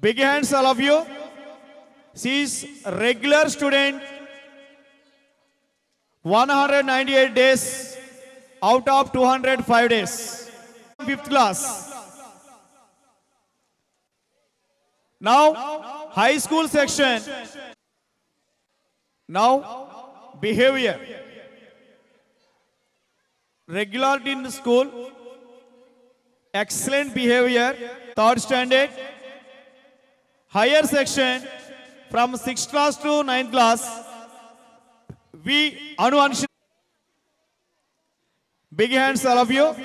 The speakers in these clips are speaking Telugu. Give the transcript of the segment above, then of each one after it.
Big hands all of you. She is regular student. 198 days out of 205 days. 5th class. Now high school section. Now behavior. Regularity in the school. Excellent behavior. 3rd standard. Higher section from 6th class to 9th class. We Anu Anshit. Big hands all of you.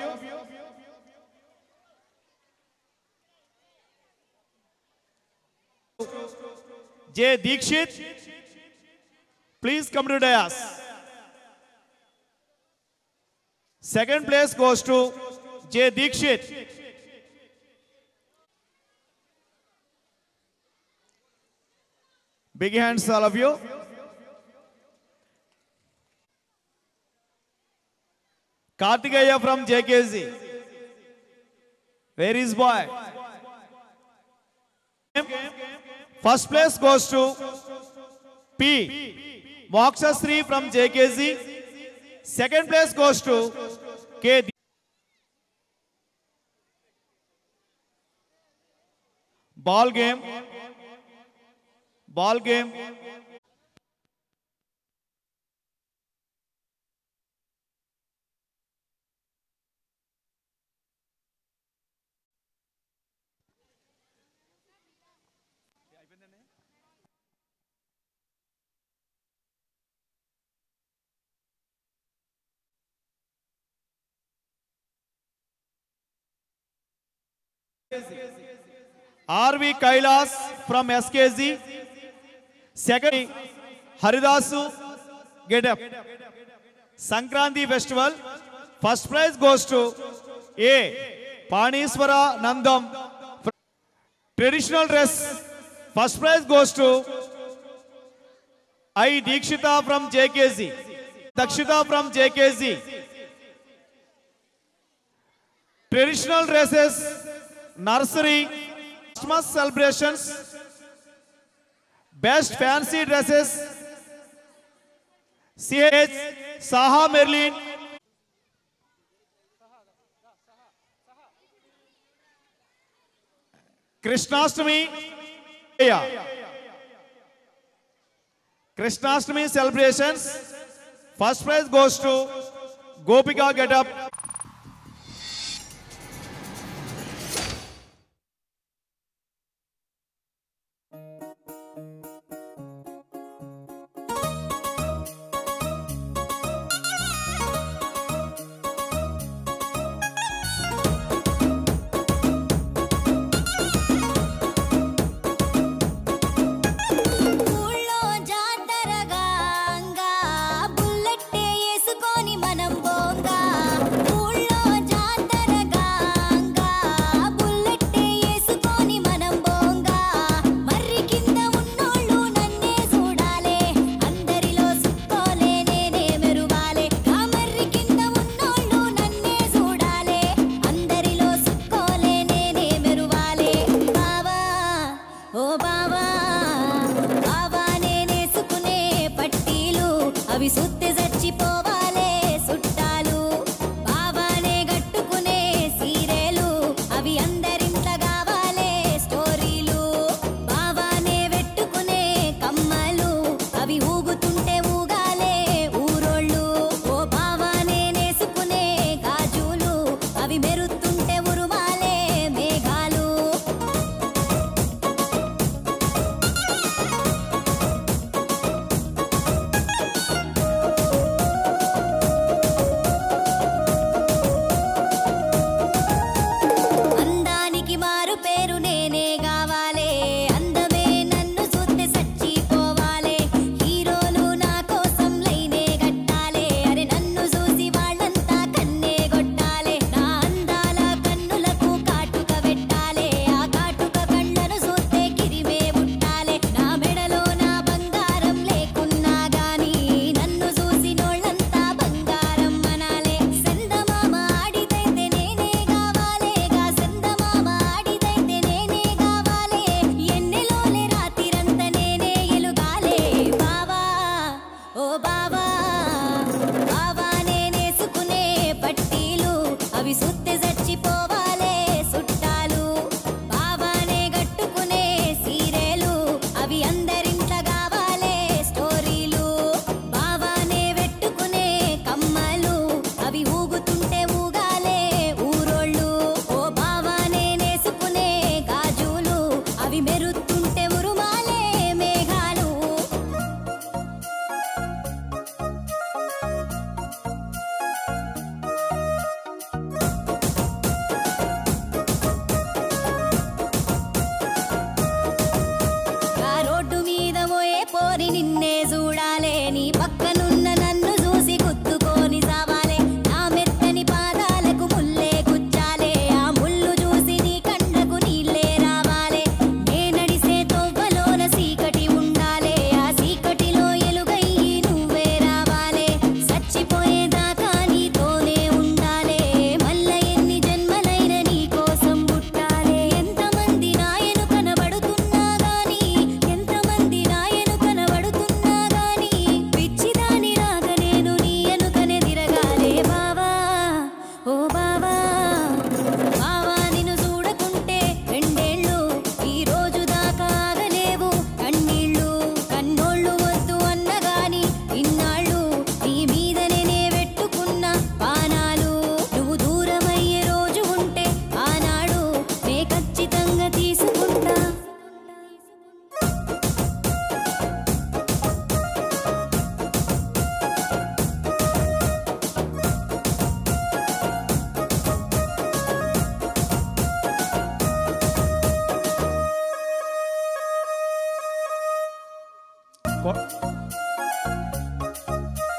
J. Dikshit, please come to dais. Second place goes to J. Dikshit. Big hands all of you. Karthikeya from JKZ. Where is boy? First place goes to P. Mokshasri from JKZ. Second place goes to K. Ball game. Ball game. R.V. Kailas from SKZ. Second, Haridasu get up. Sankranti Festival. First prize goes to A. Paniswara Nandam. Traditional dress. First prize goes to I. Dikshita from JKZ. Dakshita from JKZ. Traditional dresses. Nursery. Christmas celebrations. Best fancy dresses. CH Saha Merlin. Krishnastami. Krishnastami celebrations. First prize goes to Gopika Getup.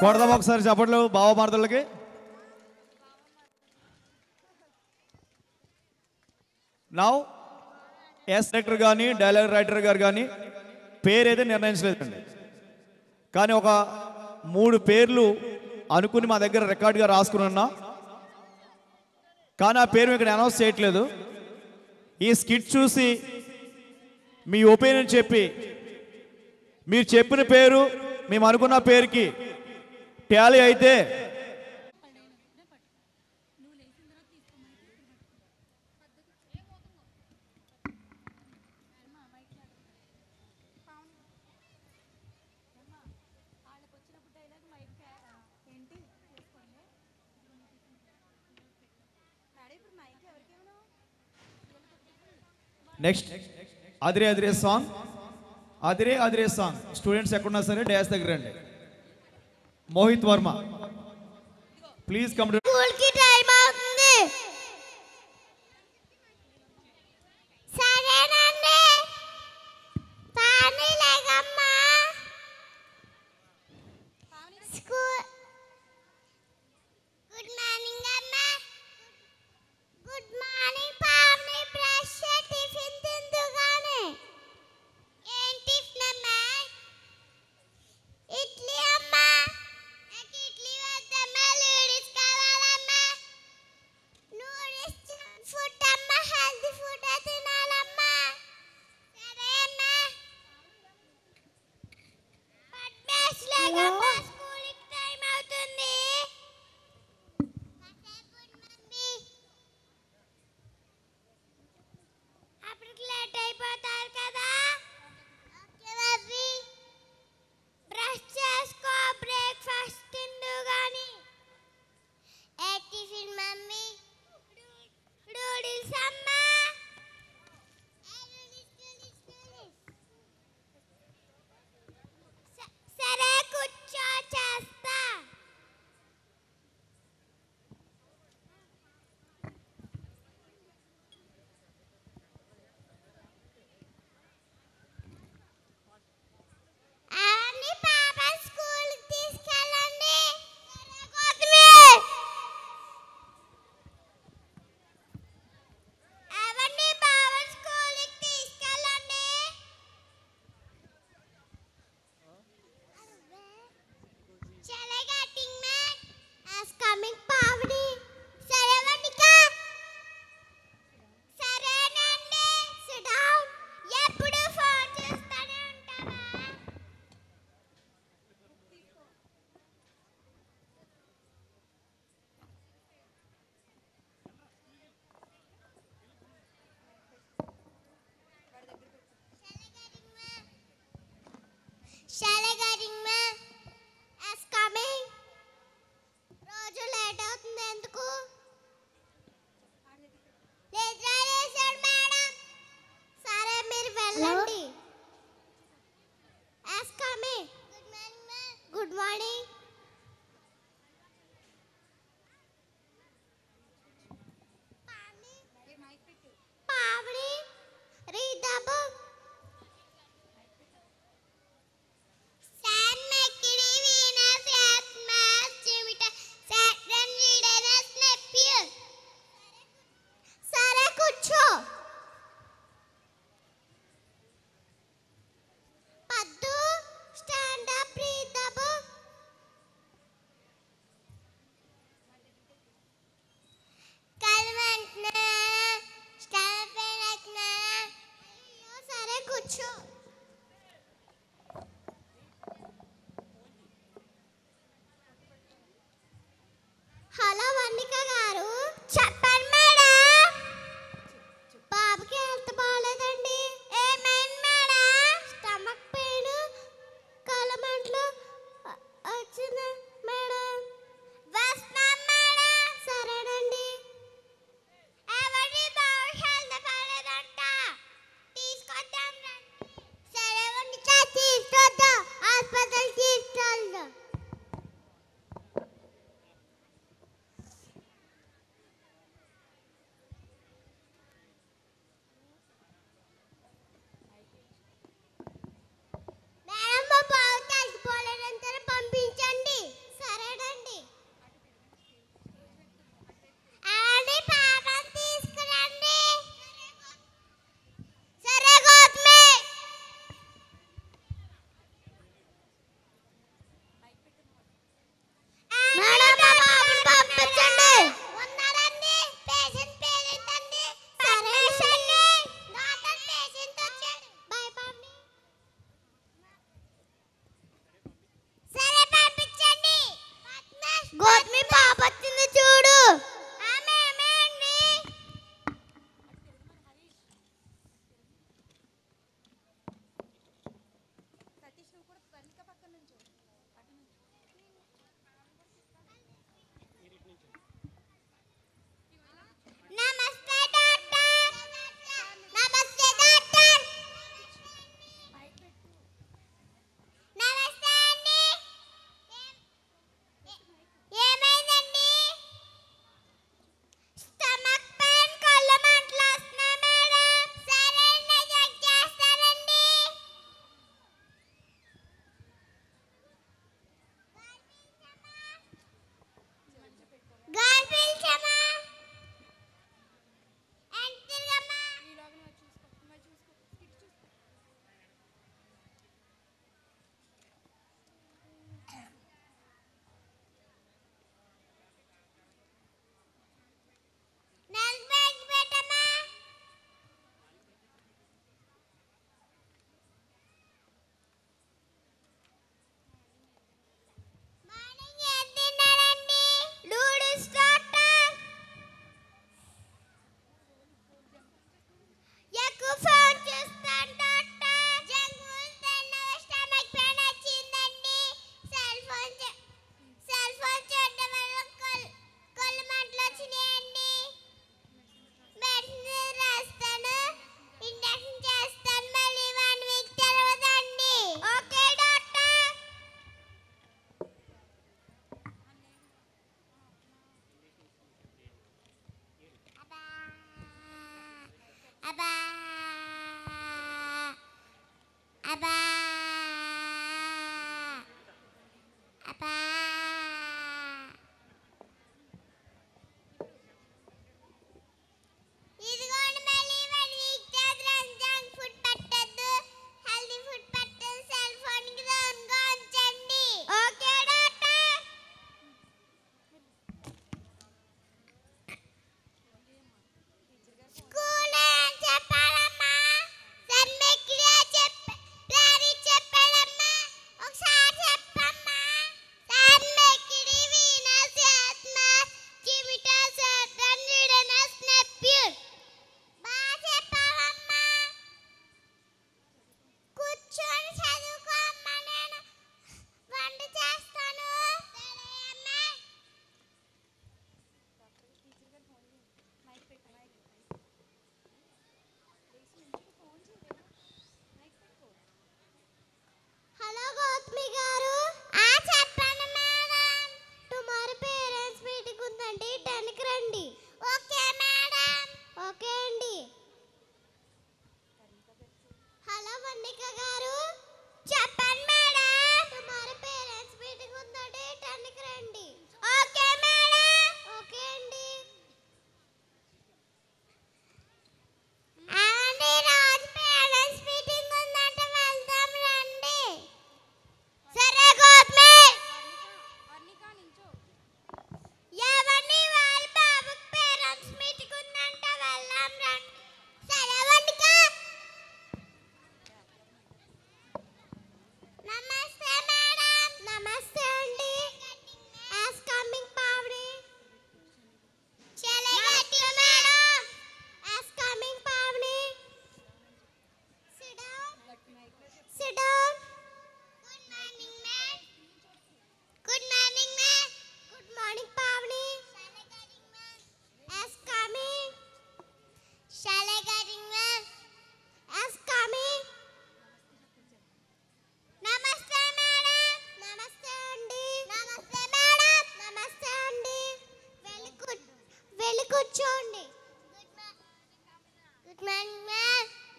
కొడదాం ఒకసారి చప్పట్లు భావమార్తలకి. నౌ ఎస్ డైరెక్టర్ కానీ డైలాగ్ రైటర్ గారు కానీ పేరైతే నిర్ణయించలేదండి, కానీ ఒక 3 పేర్లు అనుకుని మా దగ్గర రికార్డుగా రాసుకుని ఉన్నా, కానీ ఆ పేరు ఇక్కడ అనౌన్స్ చేయట్లేదు. ఈ స్కిట్ చూసి మీ ఒపీనియన్ చెప్పి మీరు చెప్పిన పేరు మేము అనుకున్న పేరుకి టాలీ అయితే నెక్స్ట్ అదిరే అదిరే సాంగ్, అదిరే అదిరే సాంగ్. స్టూడెంట్స్ ఎక్కడున్నా సరే డాన్స్ దగ్గర రండి. Mohit Varma please come to. School కి టైం అవుతుంది. సరేనండి, పాని లేగమ్మా. స్కూల్ గుడ్ మార్నింగ్ అమ్మా. Good morning Pani. Brush tiffin తిందుగానే. ఏం టిఫిన్ అమ్మా? ఇడ్లీ అమ్మా. నాకు ఇడ్లీ వద్దమ్మా, లూడిస్ కావాలమ్మా.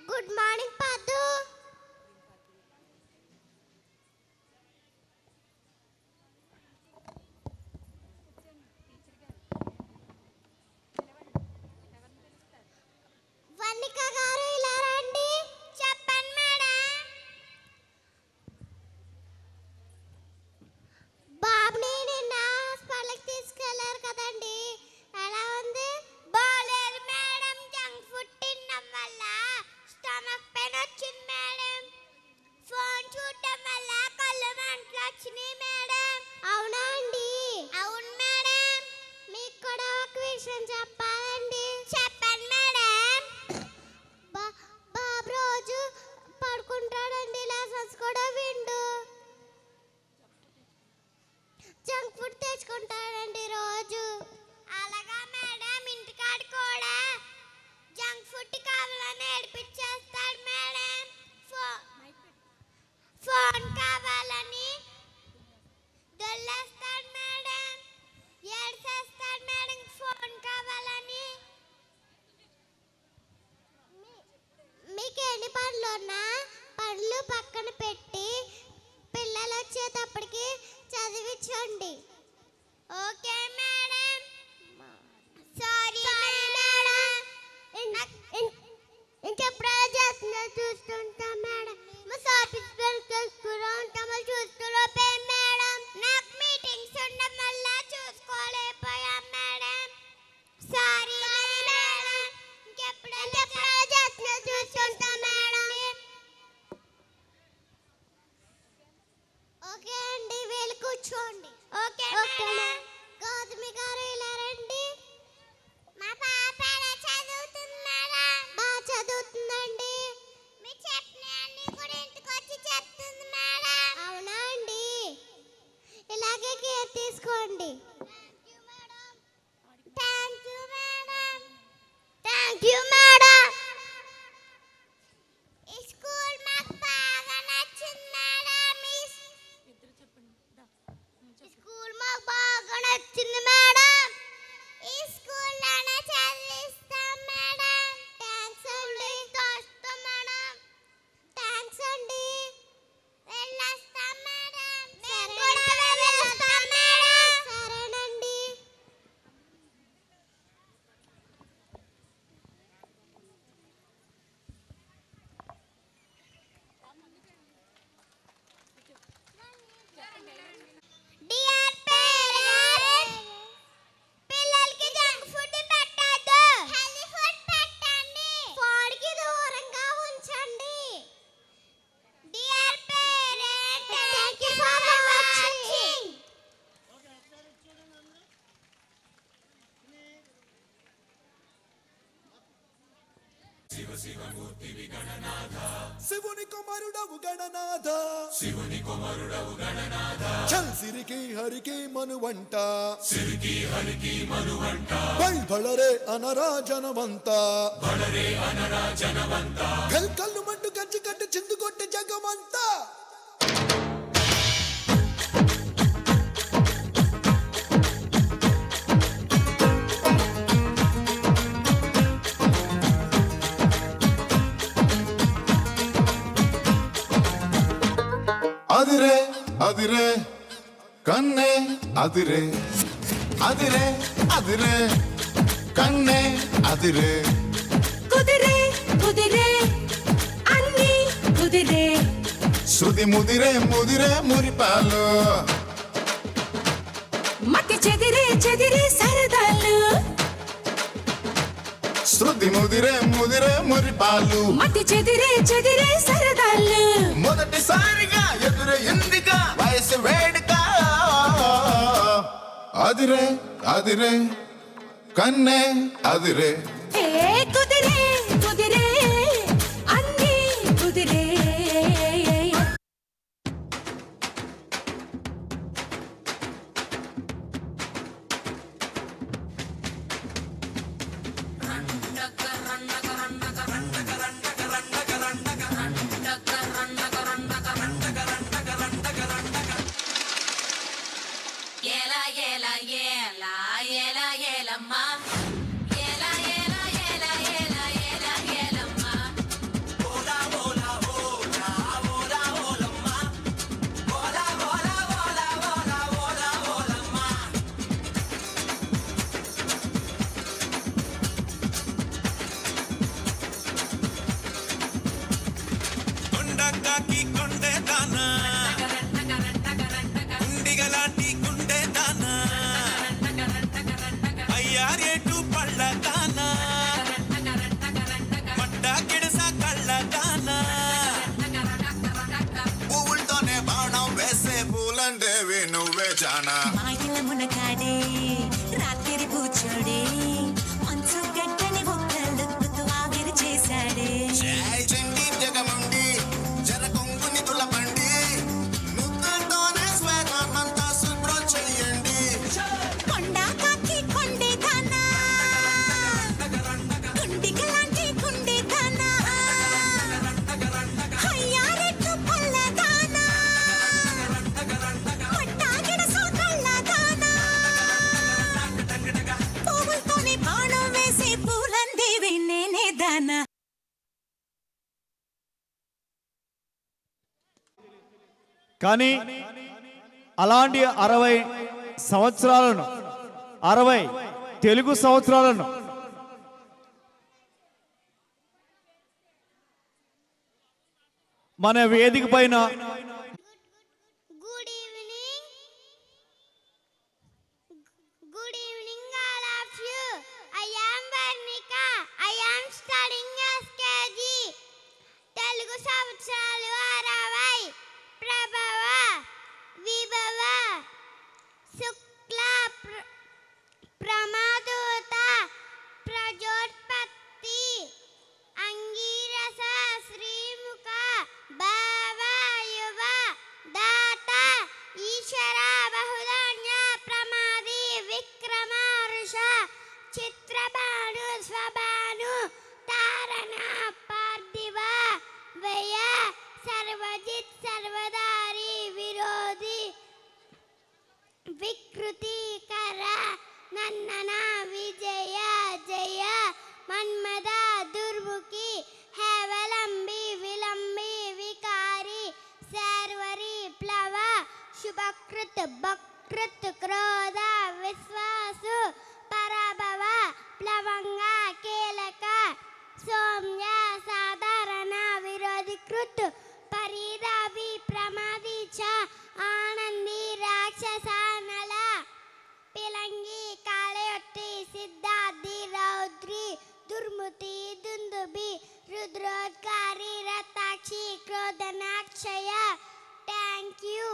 గుడ్ మార్నింగ్ పద్దు. వన్నిక గారు ఇలా రండి. చెప్పండి మేడం. బాబుని నిన్న హాస్పిటల్కి తీసుకెళ్లారు కదండి, ఎలా ఉంది? బాలేదు మేడం, జంక్ ఫుడ్ తినడం వల్ల స్టమక్ పెయిన్ వచ్చింది మేడం. ఫోన్ చూడటం వల్ల కళ్ళు మంటలు వచ్చినాయి మేడం. అవునా అండి? అవును మేడం. మీకు కూడా ఒక విషయం చెప్పాలండి. చెప్పండి మేడం. బాబు రోజు పడుకుంటాడండి, లెసన్స్ కూడా విండు. జంక్ ఫుడ్ తెచ్చుకుంటాడండి రోజు. అలాగా మేడం, ఇంటికాడ కూడా జంక్ ఫుడ్ కావాలని ఏడిపించేస్తాడు మేడం. ఫోన్ కావాలని దొల్లేస్తాడు మేడం. ఏడ్చేస్తాడు మేడం ఫోన్ కావాలని. మీకు ఎన్ని పనులు ఉన్నా పనులు పక్కన పెట్టి పిల్లలు వచ్చేటప్పటికి చదివించండి. Okay madam. Sorry madam. ఇంకెప్పుడైనా చేస్తున్నా చూస్తుంటా మేడం. మా ఆఫీస్ చేసుకురా ఉంటామో చూసుకోలేపే మేడం. నాకు మీటింగ్స్ ఉండడం వల్ల చూసుకోలేకపోయాం మేడం. Sorry madam. ఇంకెప్పుడైనా చేస్తున్నా చూస్తుంటా మేడం. ఓకే అండి, వెళ్ళి కూర్చోండి. Okay madam. గౌతమి గారు ఇలా రండి. మా పాప ఎలా చదువుతుంది మేడం? బాగా చదువుతుందండి. మీ చెప్పినవన్నీ కూడా ఇంటికి వచ్చి చెప్తుంది మేడం. అవునా అండి? ఇలాగే కేర్ తీసుకోండి. Thank you madam. Thank you madam. ఈ స్కూల్ మాకు బాగా నచ్చింది మేడం. ఈ స్కూల్ మాకు బాగా నచ్చింది మేడం. ఈ స్కూల్లోనే చదివిస్తాం మేడం. థ్యాంక్స్ అండి. వస్తాం మేడం. థ్యాంక్స్ అండి. వెళ్ళొస్తాం మేడం. మేము కూడా వెళ్ళొస్తాం మేడం. సరేనండి. డియర్ పేరెంట్స్, పిల్లలకి జంక్ ఫుడ్ పెట్టొద్దు. హెల్తీ ఫుడ్ పెట్టండి. ఫోన్కి దూరంగా ఉంచండి. Dear parents, thank you for watching. శివుని కుమారుడవు గణనాథ, శివుని కుమారుడవు గణనాథ, చల్ సిరికి హరికి మనువంట, సిరికి హరికి మనువంట, బళరే అనరా జనవంత, బళరే అనరా జనవంత, కల్కల్లు మంటు కచ్చి కట్టి చిందు కొట్టి జగమంతా. అదిరే అదిరే కన్నే అదిరే, అదిరే అదిరే కన్నే అదిరే, కుదిరే కుదిరే అన్ని కుదిరే, శృతి ముదిరే ముదిరే మురిపాలు, మతి చెదిరే చెదిరే సరదాలు, శృతి ముదిరే ముదిరే మురిపాలు, మతి చెదిరే చెదిరే సరదాలు, మొదటిసారిగా ఎదురు ఎందుగా వయసు వేడుక, అదిరే అదిరే కన్నే అదిరే, ఏ కుదిరే కుదిరే అన్ని కుదిరే. Yela yela yela yela yela ma, yela yela కాకి కొండే దానా ఉండిగలాంటి గుండె దానా అయ్యారేటు పళ్ళ దానా మడ్డ గిడస కళ్ళ దానా పువ్వులతోనే బాణం వేసే పూలండేవి నువ్వే జానా మాయల మునగాడే రాత్రి కూర్చోడే మంచు గడ్డని ఒక్కళ్ళుతో ఆవిరి చేశాడే జై చండి జగముండి జర కొంగుని తులపండి ముద్దతోనే స్వేదాన్నంతా శుభ్రం చెయ్యండి కొండా కాకి కొండే దానా గుండిగలాంటి గుండె దానా అయ్యారెట్టు పళ్ళ దానా పట్టాగిడ సోకళ్ళ దానా పువ్వులతోనే బాణం వేసే పూలందేవి నేనే దానా కానీ అలాంటి 60 సంవత్సరాలను 60 తెలుగు సంవత్సరాలను మన వేదిక పైన Good evening. Good evening, all of you. I am Varnika. I am studying SKG. Telugu సంవత్సరాలు 60 ప్రభవ విభవ శుక్ల ప్రమాదోత ప్రజోత్పత్తి అంగీరస శ్రీముఖ భావ యువ దాత ఈశ్వర బహుధాన్య ప్రమాది విక్రమ ఋష చిత్రభాను స్వభాను తారణ పార్థివ వయ సర్వజిత్ సర్వదారి విరోధి వికృతికర నన్నన విజయ జయ మన్మద దుర్ముఖి హేవలంబి విలంబి వికారి శర్వరి ప్లవ శుభకృత్ భకృత్ క్రోధ విశ్వాసు పరభవ ప్లవంగ కీలక సౌమ్య సాధారణ విరోధికృత్ పరిదావి ప్రమాది చ ఆనంది రాక్షస నల పిలంగి కాళయొట్టి సిద్ధార్థి రౌద్రి దుర్ముతి దుందుబి రుద్రోద్గారి రతాక్షి క్రోధనాక్షయ థ్యాంక్ యూ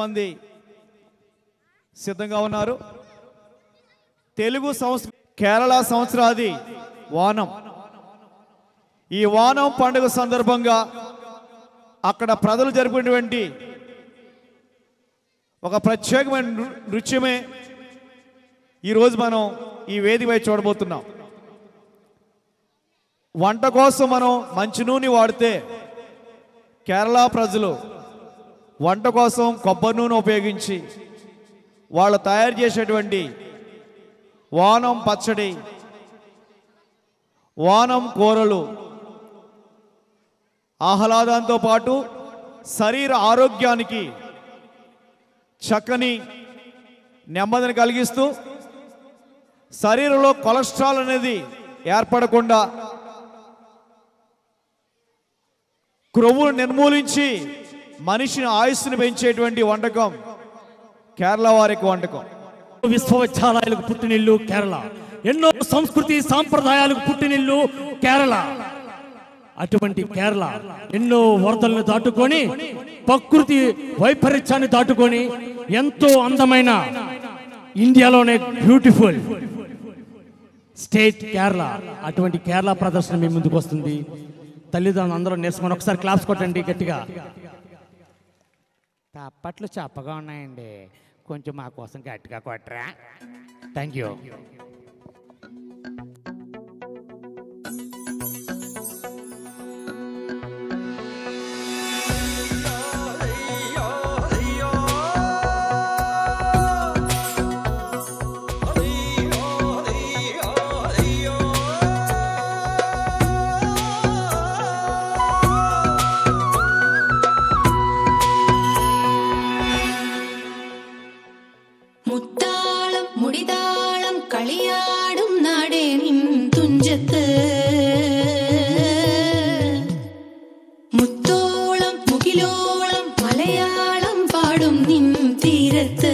ఎంతమంది సిద్ధంగా ఉన్నారు? తెలుగు సంవత్సరం కేరళ సంవత్సరాది వానం. ఈ వానం పండుగ సందర్భంగా అక్కడ ప్రజలు జరిపినటువంటి ఒక ప్రత్యేకమైన నృత్యమే ఈరోజు మనం ఈ వేదికపై చూడబోతున్నాం. వంట కోసం మనం మంచి నూనె వాడితే కేరళ ప్రజలు వంట కోసం కొబ్బరి నూనె ఉపయోగించి వాళ్ళు తయారు చేసేటువంటి వానం పచ్చడి, వానం కూరలు ఆహ్లాదంతో పాటు శరీర ఆరోగ్యానికి చక్కని నెమ్మదిని కలిగిస్తూ శరీరంలో కొలెస్ట్రాల్ అనేది ఏర్పడకుండా క్రొవ్వును నిర్మూలించి మనిషిని ఆయుస్సును పెంచేటువంటి వంటకం కేరళ వారికి వంటకం. విశ్వవిద్యాలయాలకు పుట్టినిల్లు కేరళ, ఎన్నో సంస్కృతి సాంప్రదాయాలకు పుట్టినిల్లు కేరళ. అటువంటి కేరళ ఎన్నో వరదలను దాటుకొని ప్రకృతి వైపరీత్యాన్ని దాటుకొని ఎంతో అందమైన ఇండియాలోనే బ్యూటిఫుల్ స్టేట్ కేరళ. అటువంటి కేరళ ప్రదర్శన మీ ముందుకు వస్తుంది. తల్లిదండ్రులు అందరూ నేర్చుకొని ఒకసారి క్లాప్స్ కొట్టండి గట్టిగా. తప్పట్లు చప్పగా ఉన్నాయండి, కొంచెం మా కోసం గట్టిగా కొట్టరా. Thank you. മുത്താളം മുടിതാളം കളിയാടും നാടേ നിൻ തുഞ്ചത്ത് മുത്തോളം മുകിലോളം മലയാളം പാടും നിൻ തീരത്ത്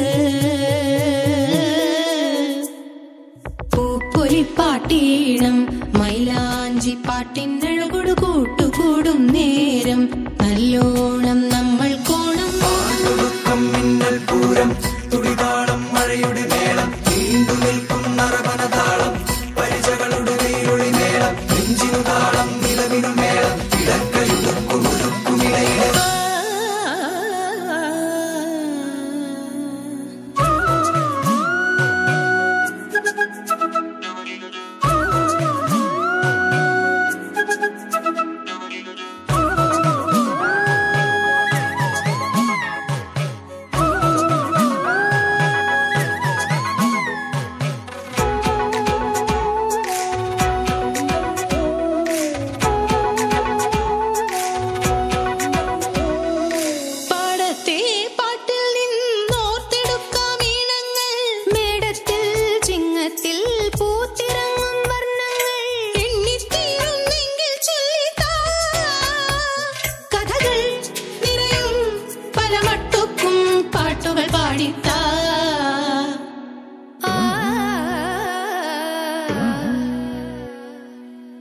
പൂപ്പൊലിപ്പാട്ടീണം മൈലാഞ്ചി പാട്ടിനഴകൊടു കൂട്ടുകൂടും നേരം നല്ലോണം നമ്മൾ കോണം തുടിതാളം മഴയുടെ മേളം നീണ്ടു നിൽക്കും നറവനതാളം പരിചകളുടെ വെയിലൊളി മേളം നെഞ്ചിനു താളം നിലവിനു മേളം ഇടക്കയുടുക്കുമിടയിലെ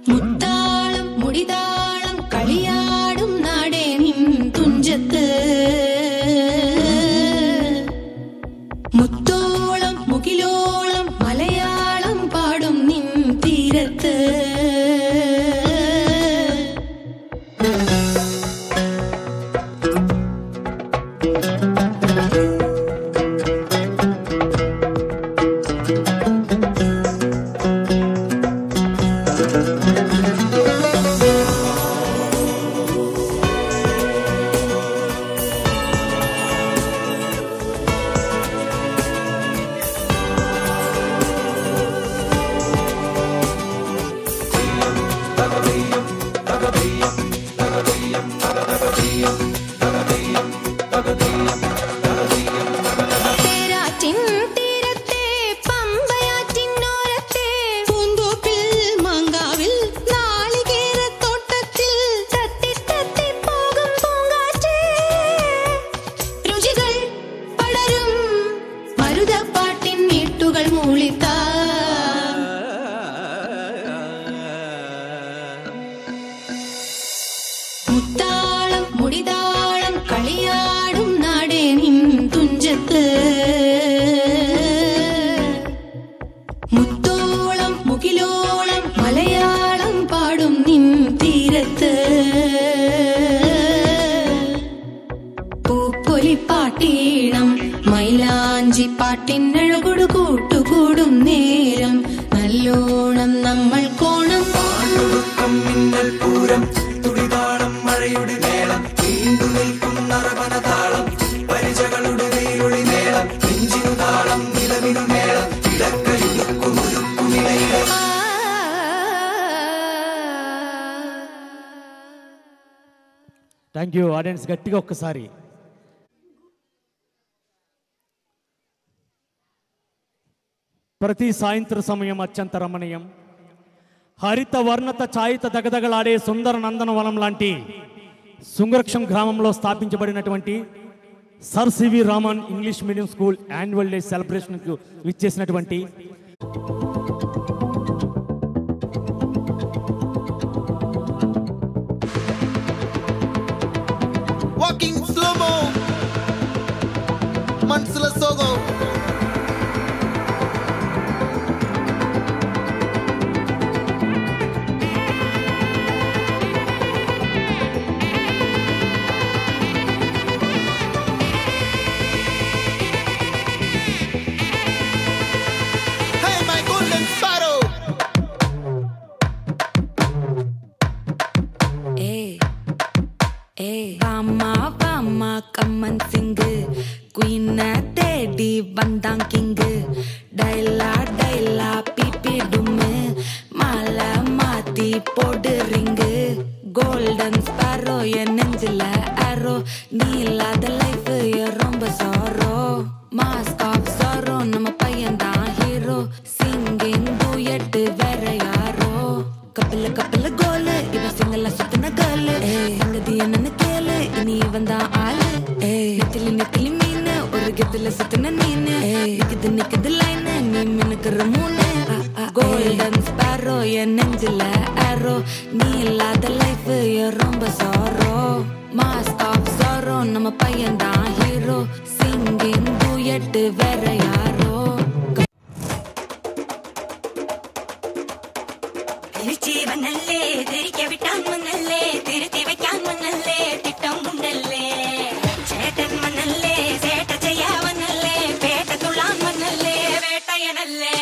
മുത്താളം മുടിതാളം കളിയാടും നാടേ നിൻ തുഞ്ചത്ത് മുത്തോളം മുകിലോളം മലയാളം പാടും നിൻ തീരത്ത് പാട്ടിനഴകൊടു കൂട്ടുകൂടും നേരം നല്ലോണം നമ്മൾ കോണം. പാണ്ടൊടുക്കം മിന്നൽ പൂരം തുടിതാളം മഴയുടെ മേളം വീണ്ടു നിൽക്കും നറവനതാളം പരിചകളുടെ വെയിലൊളി മേളം നെഞ്ചിനു താളം നിലവിനു മേളം ഇടക്കയുടുക്കുമുരുക്കുമിളയിടം. థ్యాంక్ యూ ఆడియన్స్, గట్టిగా ఒక్కసారి. ప్రతి సాయంత్ర సమయం అత్యంత రమణీయం. హరిత వర్ణత ఛాయిత దగదగలాడే సుందర నందనవనం లాంటి సుంగరక్షం గ్రామంలో స్థాపించబడినటువంటి sir C V Raman English medium school annual day సెలబ్రేషన్కు విచ్చేసినటువంటి వాకింగ్ స్లోమో మనసుల సోగో Hey my golden sparrow வாமா வாமா கம்மன் சிங்கு குயின தேடி வந்தான் கிங்கு டைலா டைலா பிபி டும்மு மாலை மாத்தி போடு ரிங்கு கோல்டன் ஸ்பாரோ என் நெஞ்சில ஆரோ நீ இல்லாத லைஃப் ரொம்ப சாரோ மாஸ்க் ஆஃப் சாரோ நம்ம பையன் தான் ஹீரோ சிங்கிங் டூயட் வேற யாரோ கப்பல கப்பல கோலு இவன் சிங்கல சுத்தின கேளு சங்கதி என்னன்னு கேளு இனி வந்தான் ஆளு நெத்திலி நெத்திலி மீன் ஒரு கெத்துல சுத்தின நீனு நிக்குது நிக்குது லைன் நீ மினுக்குற மூணு கோல்டன் ஸ்பாரோ என் நெஞ்சில ஆரோ நீ இல்லாத லைஃப் ரொம்ப சாரோ மாஸ்க் ஆஃப் சாரோ நம்ம பையன் தான் ஹீரோ சிங்கிங் டூயட் வேற யாரோ തിരിച്ചീവനല്ലേ തിരികെ വിട്ടാൻ വന്നല്ലേ തിരുത്തി വയ്ക്കാൻ വന്നല്ലേ തിട്ടം ഉണ്ടല്ലേ ചേട്ടൻ വന്നല്ലേ ചേട്ട ചെയ്യാവന്നല്ലേ പേട്ട തുള്ളാൻ വന്നല്ലേ വേട്ടയനല്ലേ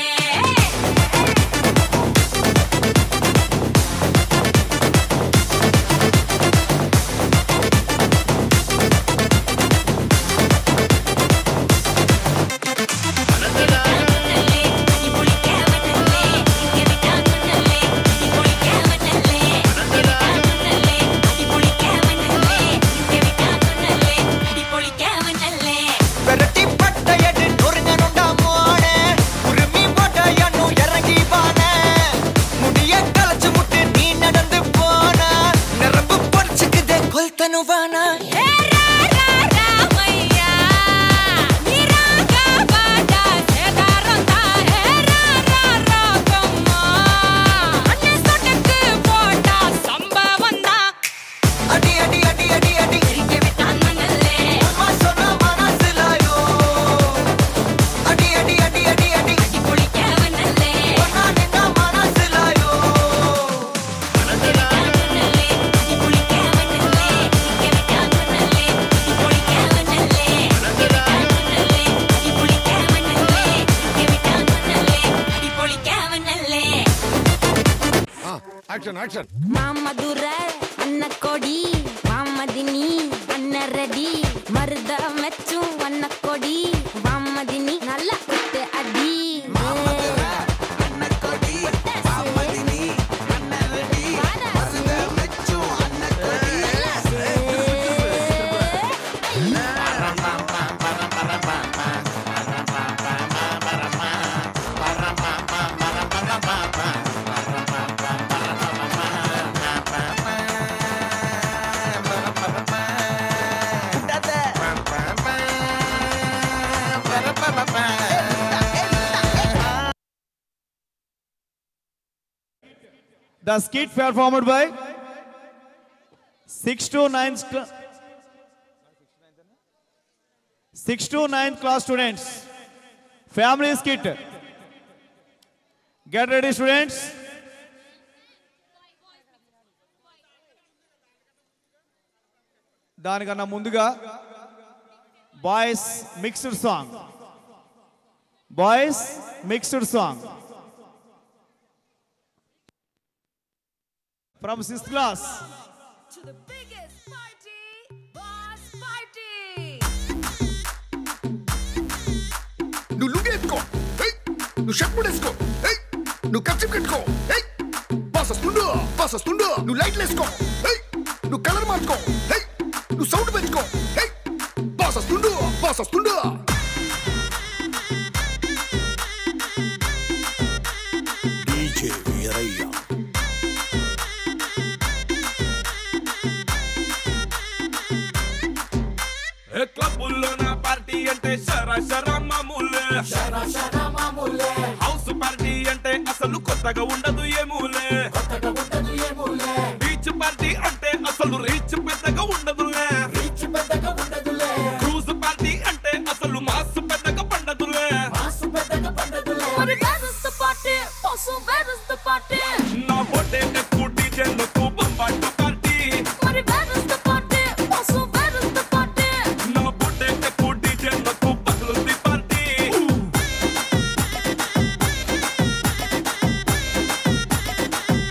మామధుర అన్న కొడి మామదిని అన్న రెడీ మరుద మెచ్చు అన్న కొడి మామదిని నల్ల కుట్టే అడి The skit performed by 6 to 9th class students. Family skit. Get ready, students. దానికన్నా ముందుగా boys mixed song boys mixed song from 6th class. To the biggest party, Boss Party. నువ్వు లుంగి ఎత్తుకో, నువ్వు షర్ట్ ముడేసుకో, నువ్వు కచ్చి కట్టుకో, బాస్ వస్తుండు, నువ్వు లైట్లు వేసుకో, నువ్వు కలర్ మార్చుకో, నువ్వు సౌండ్ పెంచుకో, బాస్ వస్తుండు. డీజే వీరయ్య క్లబ్బుల్లో నా పార్టీ అంటే షరా మామూలే హౌస్ పార్టీ అంటే అసలు కొత్తగా ఉండదు ఏమూలే బీచ్ పార్టీ అంటే అసలు రీచ్ పెద్దగా ఉండదులే క్రూజ్ పార్టీ అంటే అసలు మాస్ పెద్దగా పండదులే But where is the party? Boss, where is the party? నా బొట్టే ఎక్కువ డీజేలకు బంబాటు party But where is the party? Boss, where is the party? నా బొట్టే ఎక్కువ డీజేలకు పగులుంది పార్టీ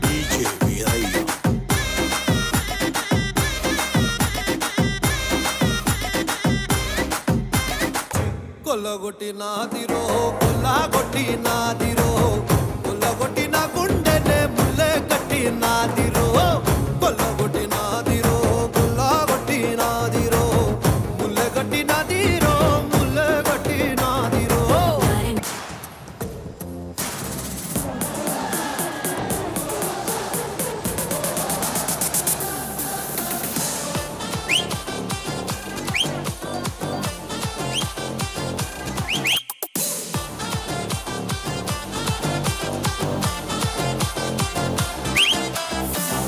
డీజే వీరయ్య కొల్లగొట్టి నాదిరో కొల్లగొట్టి నాదిరో కొల్లగొట్టి నా గుండెనే ముల్లె కట్టి నాదిరో కొల్లగొట్టి నాదిరో కొల్లగొట్టి నాదిరో ముల్లె కట్టి నాదిరో ముల్లె కట్టి నాదిరో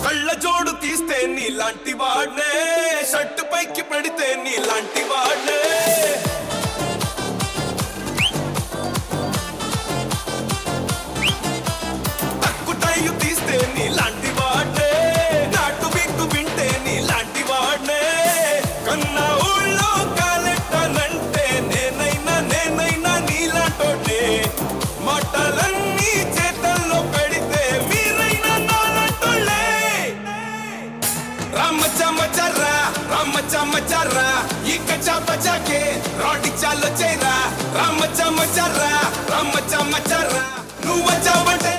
కళ్ళ జోడు తీస్తే నీలాంటి వాడ్నే షర్టు పైకి పెడితే నీలాంటి వాడ్నే తక్కుటైయు తీస్తే నీలాంటి వాడ్నే నాటు బిట్టు వింటే నీలాంటి వాడ్నే కన్నా ఊళ్ళో కాలెట్టనంటే నేనైనా నీలాంటోనే మాటలన్నీ చేతల్లో పెడితే మీరైనా నాలంటోళ్ళే రామచమచర్రా ఇక చాపచాకే రాడి చాలో చేరా రామచమచర్రా నువ్వు వచ్చావంటే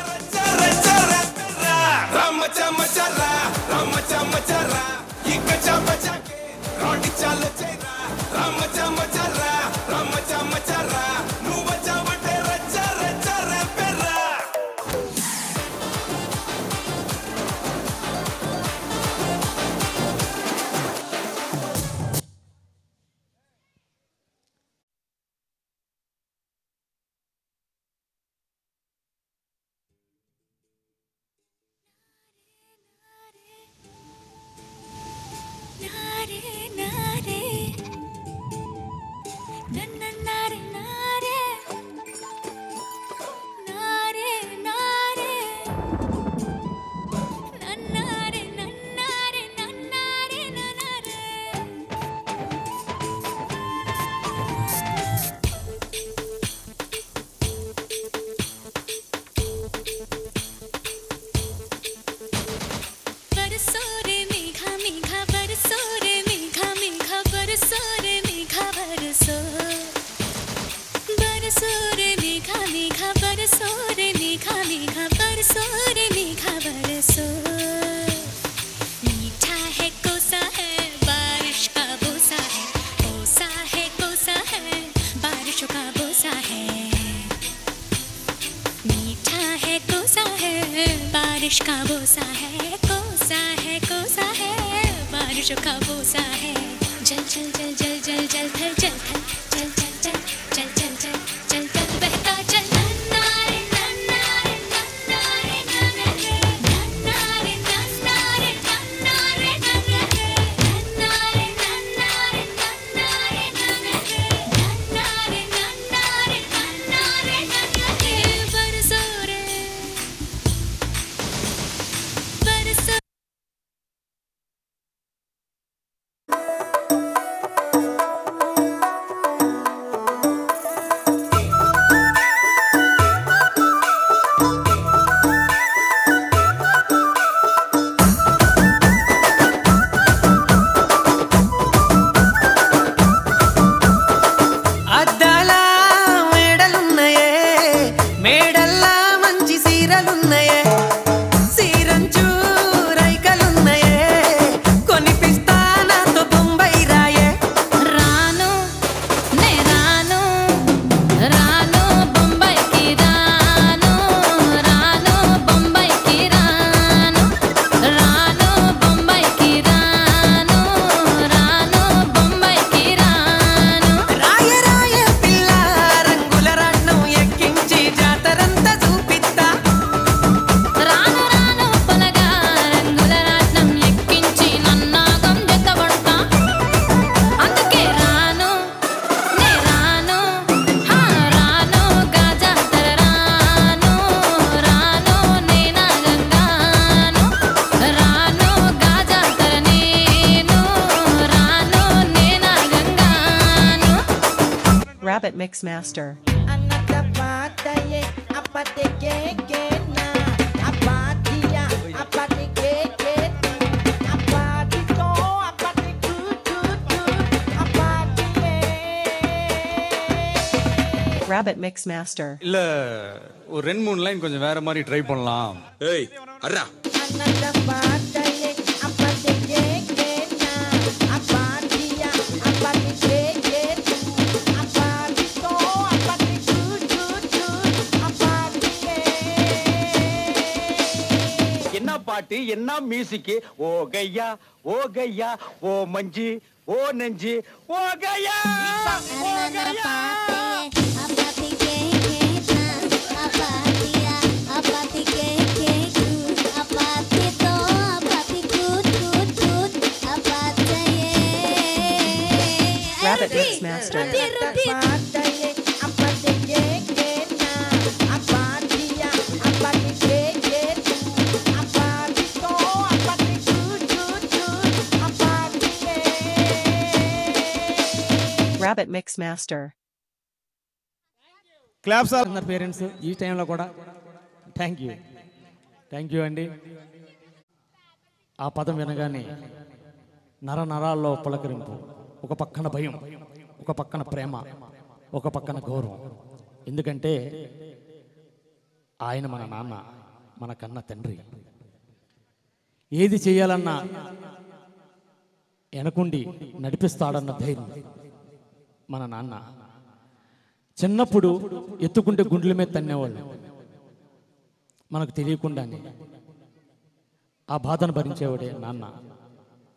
రామచమచర్రా ఇక చాపచాకే రాడి చాలో చేరా రామచమచర్రా నువ్వు వచ్చావంటే రచ్చరే పెర్రా मीठा है कोसा है बारिश का बोसा है कोसा है बारिशों का बोसा है मीठा है कोसा है बारिश का बोसा है कोसा है बारिशों का बोसा है जल जल जल जल जल जल थल जल थल चल चल चल चल चल चल चल चल बहता चल नन्नारे नन्नारे नन्नारे नन्नारे नन्नारे नन्नारे नन्नारे नन्नारे नन्नारे नन्नारे नन्नारे नन्नारे नन्नारे नन्नारे बरसो रे बरसो Rabbit Mix Master. Rabbit Mix Master. இல்ல ஒரு 2-3 லைன் கொஞ்சம் வேற மாதிரி ட்ரை பண்ணலாம். ஏய் அர்ரா என்ன பாட்டு என்ன மியூசிக் ஓ கையா ஓ கையா ஓ மஞ்சி ஓ நெஞ்சி ஓ கையா ஓ கையா Rabbit Mix Master. Rabbit Mix Master. Claps are అందరు పేరెంట్స్ ఈ టైంలో కూడా థ్యాంక్ యూ అండి. ఆ పదం వినగానే నరాల్లో పులకరింపు, ఒక పక్కన భయం, ఒక పక్కన ప్రేమ, ఒక పక్కన గౌరవం. ఎందుకంటే ఆయన మన నాన్న, మన కన్న తండ్రి. ఏది చేయాలన్నా వెనకుండి నడిపిస్తాడన్న ధైర్యం మన నాన్న. చిన్నప్పుడు ఎత్తుకుంటే గుండెల మీద తన్నేవాళ్ళు, మనకు తెలియకుండానే ఆ బాధను భరించేవాడే నాన్న.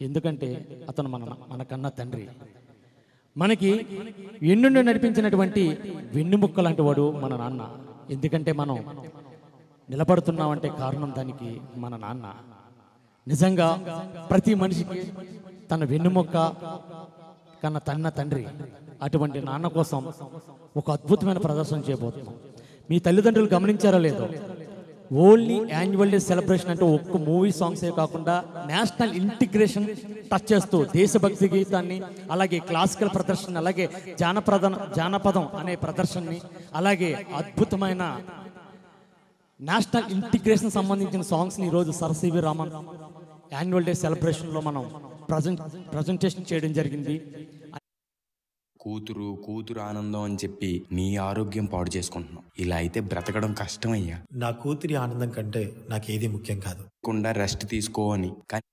ఎందుకంటే అతను మన కన్న తండ్రి. మనకి ఎన్నుండి నడిపించినటువంటి వెన్నుముక్క లాంటి వాడు మన నాన్న. ఎందుకంటే మనం నిలబడుతున్నామంటే కారణం దానికి మన నాన్న. నిజంగా ప్రతి మనిషికి తన వెన్నుముక్క కన్న తండ్రి. అటువంటి నాన్న కోసం ఒక అద్భుతమైన ప్రదర్శన చేయబోతున్నాం. మీ తల్లిదండ్రులు గమనించారో లేదో, ఓన్లీ యాన్యువల్ డే సెలబ్రేషన్ అంటే ఒక్క మూవీ సాంగ్సే కాకుండా నేషనల్ ఇంటిగ్రేషన్ టచ్ చేస్తూ దేశభక్తి గీతాన్ని, అలాగే క్లాసికల్ ప్రదర్శన, అలాగే జానపదం అనే ప్రదర్శనని, అలాగే అద్భుతమైన నేషనల్ ఇంటిగ్రేషన్ సంబంధించిన సాంగ్స్ని ఈరోజు sir C V Raman annual day సెలబ్రేషన్లో మనం ప్రజెంటేషన్ చేయడం జరిగింది. కూతురు ఆనందం అని చెప్పి నీ ఆరోగ్యం పాడు చేసుకుంటున్నావు. ఇలా అయితే బ్రతకడం కష్టం అయ్యా. నా కూతురి ఆనందం కంటే నాకేది ముఖ్యం కాదు. రెస్ట్ తీసుకో అని. కానీ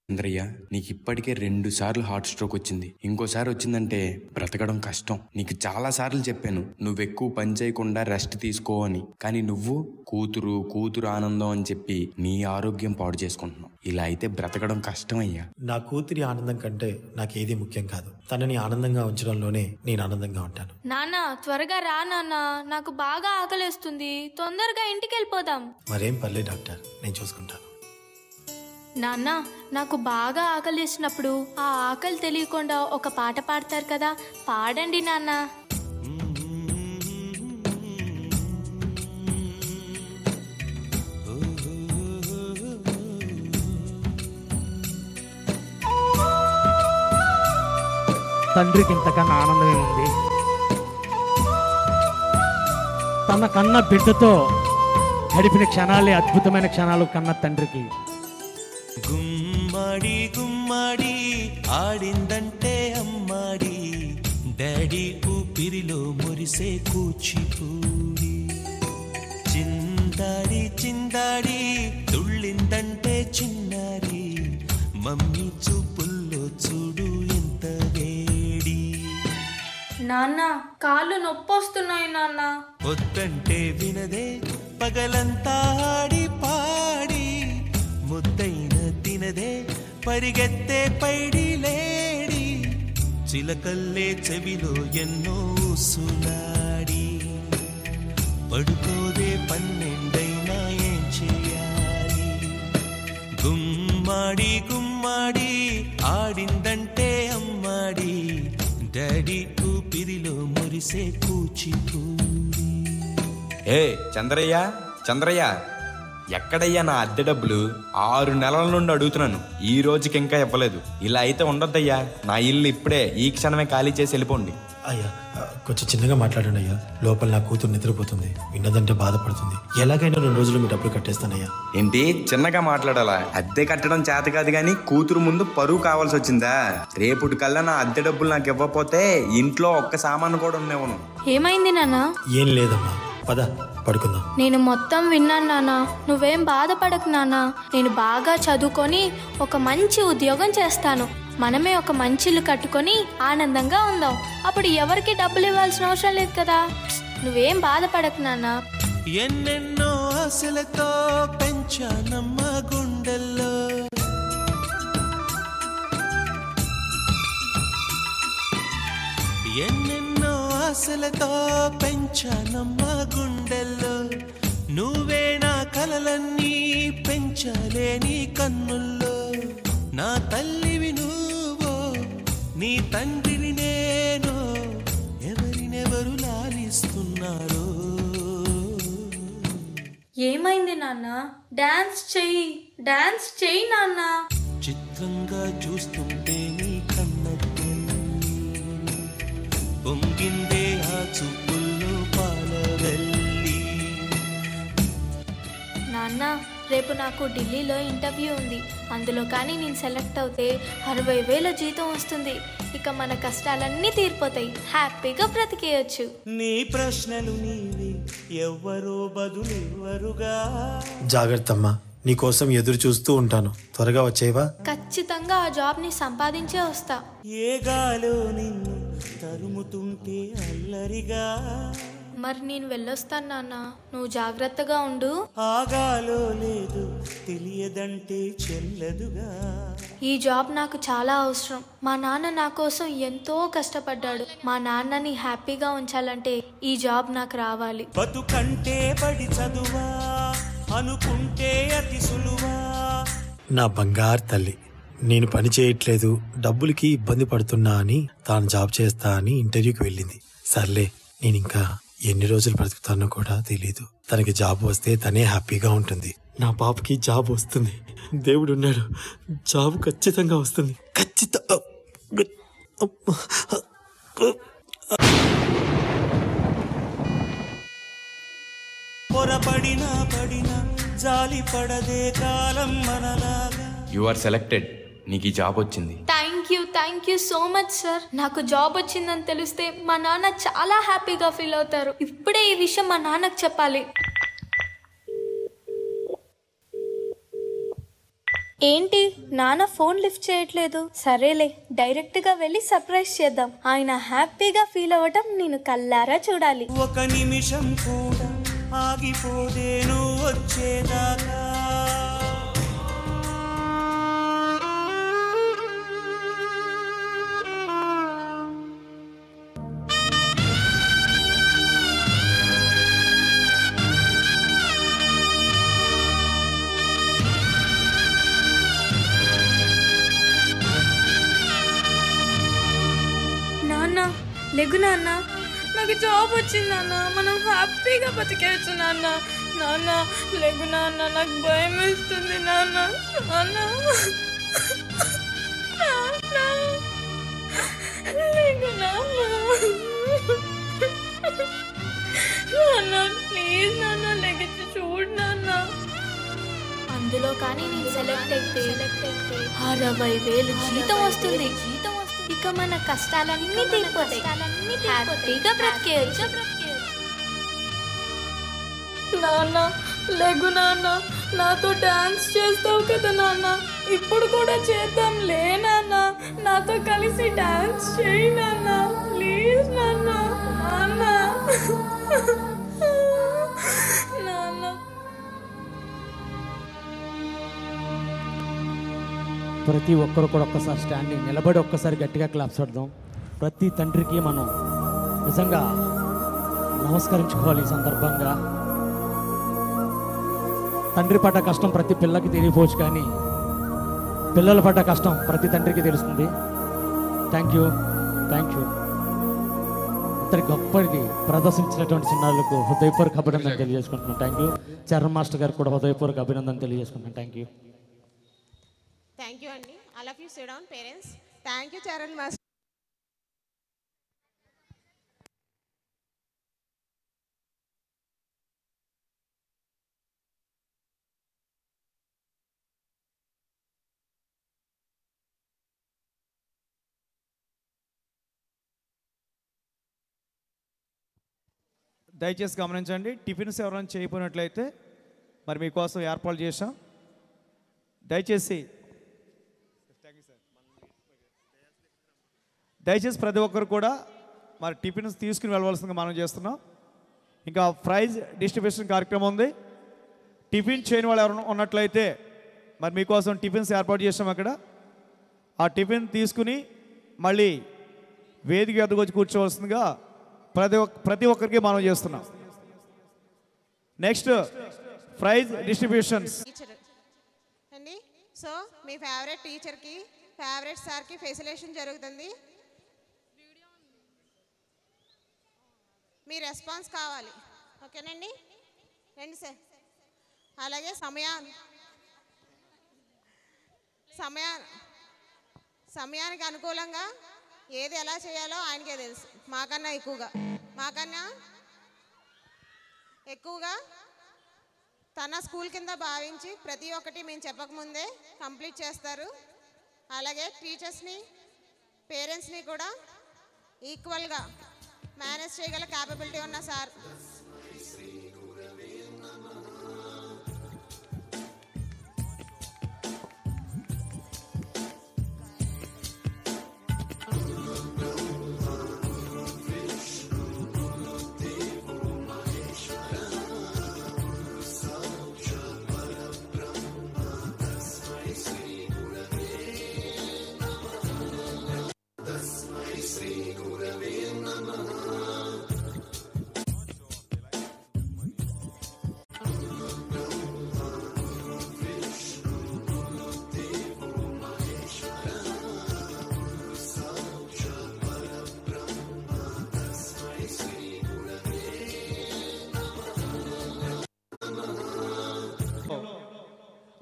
చంద్రయ్య, నీకు ఇప్పటికే 2 సార్లు హార్ట్ స్ట్రోక్ వచ్చింది. ఇంకోసారి వచ్చిందంటే బ్రతకడం కష్టం. నీకు చాలా సార్లు చెప్పాను నువ్వు ఎక్కువ పని చేయకుండా రెస్ట్ తీసుకో అని. కానీ నువ్వు కూతురు ఆనందం అని చెప్పి నీ ఆరోగ్యం పాడు చేసుకుంటున్నావు. ఇలా అయితే బ్రతకడం కష్టం అయ్యా. నా కూతురి ఆనందం కంటే నాకేది ముఖ్యం కాదు. తనని ఆనందంగా ఉంచడంలోనే నేను ఆనందంగా ఉంటాను. నాన్న త్వరగా రా నాన్న, నాకు బాగా ఆకలేస్తుంది. తొందరగా ఇంటికి వెళ్ళిపోదాం. మరేం పర్లేదు డాక్టర్, నేను చూసుకుంటాను. నాన్న, నాకు బాగా ఆకలిసినప్పుడు ఆ ఆకలి తెలియకుండా ఒక పాట పాడతారు కదా, పాడండి నాన్న. తండ్రికి ఇంతకన్నా ఆనందమే ఉంది. తన కన్న బిడ్డతో గడిపిన క్షణాలే అద్భుతమైన క్షణాలు కన్న తండ్రికి. గుమ్మడి గుమ్మడి ఆడిందంటే అమ్మాడి, డాడీ ఊపిరిలో మురిసే కూచిపూడి. చిందాడి చిందాడి తుళ్ళిందంటే చిన్నారి, మమ్మీ చూపుల్లో చూడు ఎంత వేడి. నాన్న కాళ్ళు నొప్పొస్తున్నాయి నాన్న. వద్దంటే వినదే పగలంతా ఆడి పాడి, ముద్దైన తినదే పరిగెత్తే పైడి లేడి. చిలకల్లే చెవిలో ఎన్నో సులాడి, పడుకోదే 12 ఏం చేయాలి. గుమ్మాడి గుమ్మాడి ఆడిందంటే అమ్మాడి, డాడీ ఊపిరిలో మురిసే కూచిపూడి. చంద్రయ్య ఎక్కడయ్యా నా అద్దె డబ్బులు? 6 నెలల నుండి అడుగుతున్నాను, ఈ రోజుకి ఇంకా ఇవ్వలేదు. ఇలా అయితే ఉండొద్దయ్యా. నా ఇల్లు ఇప్పుడే ఈ క్షణమే ఖాళీ చేసి వెళ్ళిపోండి. అయ్యా కొంచెం చిన్నగా మాట్లాడండి అయ్యా. లోపల నా కూతురు నిద్రపోతుంది, విన్నదంటే బాధపడుతుంది. ఎలాగైనా 2 రోజులు మీ డబ్బులు కట్టేస్తానయ్యా. ఏంటి చిన్నగా మాట్లాడాలా? అద్దె కట్టడం చేత కాదు గాని కూతురు ముందు పరువు కావాల్సి వచ్చిందా? రేపుటి కల్లా నా అద్దె డబ్బులు నాకు ఇవ్వకపోతే ఇంట్లో ఒక్క సామాను కూడా ఉండేవను. ఏమైంది నాన్న? ఏం లేదమ్మా, పద పడుకుందాం. నేను మొత్తం విన్నాను నాన్న, నువ్వేం బాధపడకు నాన్న. నేను బాగా చదువుకొని ఒక మంచి ఉద్యోగం చేస్తాను. మనమే ఒక మంచి ఇల్లు కట్టుకొని ఆనందంగా ఉందాం. అప్పుడు ఎవరికి డబ్బులు ఇవ్వాల్సిన అవసరం లేదు కదా. నువ్వేం బాధపడకు నాన్న. ఎన్నెన్నో ఆశలతో పెంచానమ్మ గుండెల్లో, ఎన్నెన్నో ఆశలతో పెంచానమ్మ గుండెల్లో, నువ్వే నా కలలన్నీ పెంచలేని కన్నుల్లో. నా తల్లివి నువ్వో, నీ తండ్రిని నేను, ఎవరినెవరు లాలిస్తున్నారో. ఏమైంది నాన్న? డాన్స్ చెయ్యి, డాన్స్ చెయ్యి నాన్న. చిత్రంగా చూస్తుంటే నీ కన్నట్టు పొంగిందే ఆ చూపుల్లో పాలవెల్లి. నాన్న రేపు నాకు ఢిల్లీలో ఇంటర్వ్యూ ఉంది. అందులో కానీ నేను సెలెక్ట్ అవుతే 60,000 జీతం వస్తుంది. ఇక మన కష్టాలన్నీ తీరిపోతాయి, హ్యాపీగా బ్రతికేయచ్చు. నీ ప్రశ్నలు నీవి, ఎవ్వరో బదులెవ్వరుగా. జాగ్రత్త అమ్మా, నీకోసం ఎదురు చూస్తూ ఉంటాను. త్వరగా వచ్చేవా? ఖచ్చితంగా ఆ జాబ్ని సంపాదించే వస్తా. ఏ గాలో నిన్ను తరుముతుంటే అల్లరిగా. మరి నేను వెళ్ళొస్తాను నాన్న, నువ్వు జాగ్రత్తగా ఉండు. ఆగాలో లేదు తెలియదంటే చెల్లదుగా. ఈ జాబ్ నాకు చాలా అవసరం. మా నాన్న నా కోసం ఎంతో కష్టపడ్డాడు. మా నాన్నని హ్యాపీగా ఉంచాలంటే ఈ జాబ్ నాకు రావాలి. బతుకంటే పడి చదువా అనుకుంటే అతి సులువా. నా బంగారు తల్లి, నేను పని చేయట్లేదు, డబ్బులకి ఇబ్బంది పడుతున్నా అని తాను జాబ్ చేస్తా అని ఇంటర్వ్యూకి వెళ్ళింది. సర్లే, నేను ఇంకా ఎన్ని రోజులు బ్రతుకుతానో కూడా తెలీదు. తనకి జాబ్ వస్తే తనే హ్యాపీగా ఉంటుంది. నా పాపకి జాబ్ వస్తుంది, దేవుడు ఉన్నాడు, జాబ్ ఖచ్చితంగా వస్తుంది. పొరపడినా పడినా జాలి పడదే కాలం మనలాగా. You are selected. నీకు ఈ జాబ్ వచ్చింది. Thank you so much sir. నాకు జాబ్ వచ్చిందని తెలిస్తే మా నాన్న చాలా హ్యాపీగా ఫీల్ అవుతారు. ఇప్పుడే ఈ విషయం మా నాన్నకు చెప్పాలి. ఏంటి నాన్న ఫోన్ లిఫ్ట్ చేయట్లేదు? సరేలే, డైరెక్ట్ గా వెళ్ళి సర్ప్రైజ్ చేద్దాం. ఆయన హ్యాపీగా ఫీల్ అవ్వటం నేను కల్లారా చూడాలి. ఒక నిమిషం కూడా ఆగిపోదే నువ్వు వచ్చేదాకా. లెగు నాన్న, నాకు జాబ్ వచ్చింది నాన్న, మనం హ్యాపీగా బతికేయచ్చు నాన్న. నాన్న లెగు నాన్న, నాకు భయం వేస్తుంది నాన్న. నాన్న లెగు నాన్న, నాన్న ప్లీజ్ నాన్న లెగిచి చూడు నాన్న. అందులో కానీ నేను సెలెక్ట్ అయితే 60,000 జీతం వస్తుంది. ఇక మన కష్టాలన్నీ తీరిపోతాయి, హ్యాపీగా బ్రతికేయచ్చు. నాన్న లెగు నాన్న, నాతో డాన్స్ చేస్తావు కదా నాన్న, ఇప్పుడు కూడా చేద్దాం లే నాన్న. నాతో కలిసి డాన్స్ చేయి నాన్న, ప్లీజ్ నాన్న. నాన్న ప్రతి ఒక్కరు కూడా ఒక్కసారి స్టాండింగ్ నిలబడి ఒక్కసారి గట్టిగా క్లాప్స్ పడదాం. ప్రతి తండ్రికి మనం నిజంగా నమస్కరించుకోవాలి. ఈ సందర్భంగా తండ్రి పడ్డ కష్టం ప్రతి పిల్లకి తెలియపోవచ్చు, కానీ పిల్లలు పడ్డ కష్టం ప్రతి తండ్రికి తెలుస్తుంది. Thank you. ఇంతటి గొప్పది ప్రదర్శించినటువంటి చిన్నారులకు హృదయపూర్వక అభినందన తెలియజేసుకుంటున్నాను. Thank you. చరణ్ మాస్టర్ గారికి కూడా హృదయపూర్వక అభినందన తెలియజేసుకుంటున్నాను. Thank you. థ్యాంక్ యూ అండి. All of you SIT down parents. Thank you Charan master. దయచేసి గమనించండి, టిఫిన్స్ ఎవరైనా చేయకపోయినట్లయితే మరి మీకోసం ఏర్పాటు చేశాం. దయచేసి ప్రతి ఒక్కరు కూడా మరి టిఫిన్స్ తీసుకుని వెళ్ళవలసిందిగా మనం చేస్తున్నాం. ఇంకా ప్రైజ్ డిస్ట్రిబ్యూషన్ కార్యక్రమం ఉంది. టిఫిన్ చేయని వాళ్ళు ఎవరైనా ఉన్నట్లయితే మరి మీకోసం టిఫిన్స్ ఏర్పాటు చేసాం. అక్కడ ఆ టిఫిన్ తీసుకుని మళ్ళీ వేదిక ఎదుగు వచ్చి కూర్చోవలసిందిగా ప్రతి ఒక్కరికి మనం చేస్తున్నాం. నెక్స్ట్ ప్రైజ్ డిస్ట్రిబ్యూషన్స్ అండి. సో మీ ఫేవరెట్ టీచర్కి, ఫేవరెట్ సార్కి ఫెసిలేషన్ జరుగుతుంది. మీ రెస్పాన్స్ కావాలి. ఓకేనండి, రండి సార్. అలాగే సమయానికి అనుకూలంగా ఏది ఎలా చేయాలో ఆయనకే తెలుసు. మాకన్నా ఎక్కువగా తన స్కూల్ కింద భావించి ప్రతి ఒక్కటి మేము చెప్పకముందే కంప్లీట్ చేస్తారు. అలాగే టీచర్స్ని, పేరెంట్స్ని కూడా ఈక్వల్గా మేనేజ్ చేయగల క్యాపబిలిటీ ఉన్న సార్.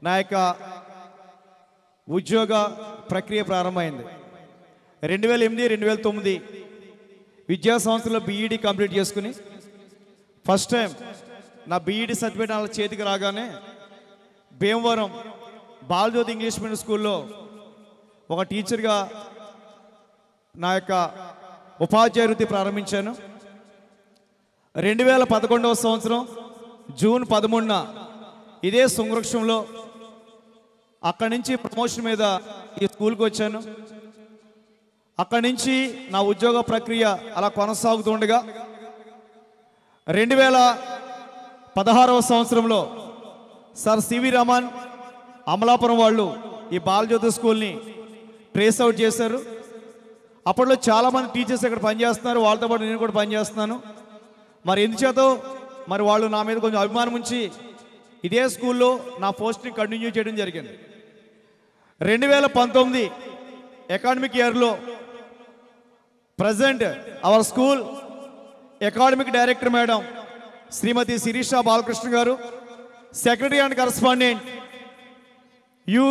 నా యొక్క ఉద్యోగ ప్రక్రియ ప్రారంభమైంది. 2008-2009 విద్యా సంవత్సరంలో బీఈడి కంప్లీట్ చేసుకుని ఫస్ట్ టైం నా బీఈడి సర్టిఫికేట్ వాళ్ళ చేతికి రాగానే భీమవరం బాలజ్యోతి ఇంగ్లీష్ మీడియం స్కూల్లో ఒక టీచర్గా నా యొక్క ఉపాధ్యాయ వృత్తి ప్రారంభించాను. 2011వ సంవత్సరం జూన్ 13న ఇదే సంరక్షణలో అక్కడి నుంచి ప్రమోషన్ మీద ఈ స్కూల్కి వచ్చాను. అక్కడి నుంచి నా ఉద్యోగ ప్రక్రియ అలా కొనసాగుతుండగా 2016వ సంవత్సరంలో సార్ సివి రమన్ అమలాపురం వాళ్ళు ఈ బాలజ్యోతి స్కూల్ని ట్రేస్ అవుట్ చేశారు. అప్పట్లో చాలామంది టీచర్స్ ఇక్కడ పనిచేస్తున్నారు, వాళ్ళతో పాటు నేను కూడా పనిచేస్తున్నాను. మరి ఎందుచేతో మరి వాళ్ళు నా మీద కొంచెం అభిమానం ఉంచి ఇదే స్కూల్లో నా పోస్ట్ని కంటిన్యూ చేయడం జరిగింది. 2019 అకాడమిక్ ఇయర్లో present our school academic director madam Shrimati Sirisha Balakrishna garu, secretary and correspondent U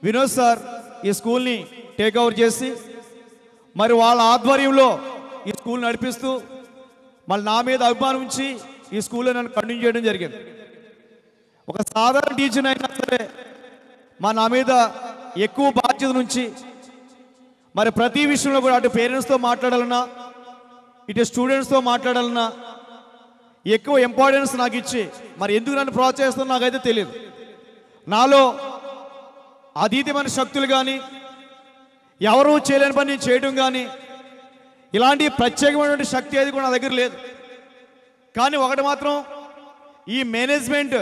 Vinod sir ఈ స్కూల్ని టేక్ ఓవర్ చేసి మరి వాళ్ళ ఆధ్వర్యంలో ఈ స్కూల్ నడిపిస్తూ మళ్ళీ నా మీద అభిమానం ఉంచి ఈ స్కూల్లో నన్ను కంటిన్యూ చేయడం జరిగింది. ఒక సాధారణ టీచర్ అయినా సరే నా మీద ఎక్కువ బాధ్యత నుంచి మరి ప్రతి విషయంలో కూడా అటు పేరెంట్స్తో మాట్లాడాలన్నా ఇటు స్టూడెంట్స్తో మాట్లాడాలన్నా ఎక్కువ ఇంపార్టెన్స్ నాకు ఇచ్చి మరి ఎందుకు నన్ను ప్రోత్సహిస్తుందో నాకైతే తెలియదు. నాలో అతీతమైన శక్తులు కానీ ఎవరూ చేయలేని పని చేయడం కానీ ఇలాంటి ప్రత్యేకమైనటువంటి శక్తి అది కూడా నా దగ్గర లేదు. కానీ ఒకటి మాత్రం ఈ మేనేజ్మెంట్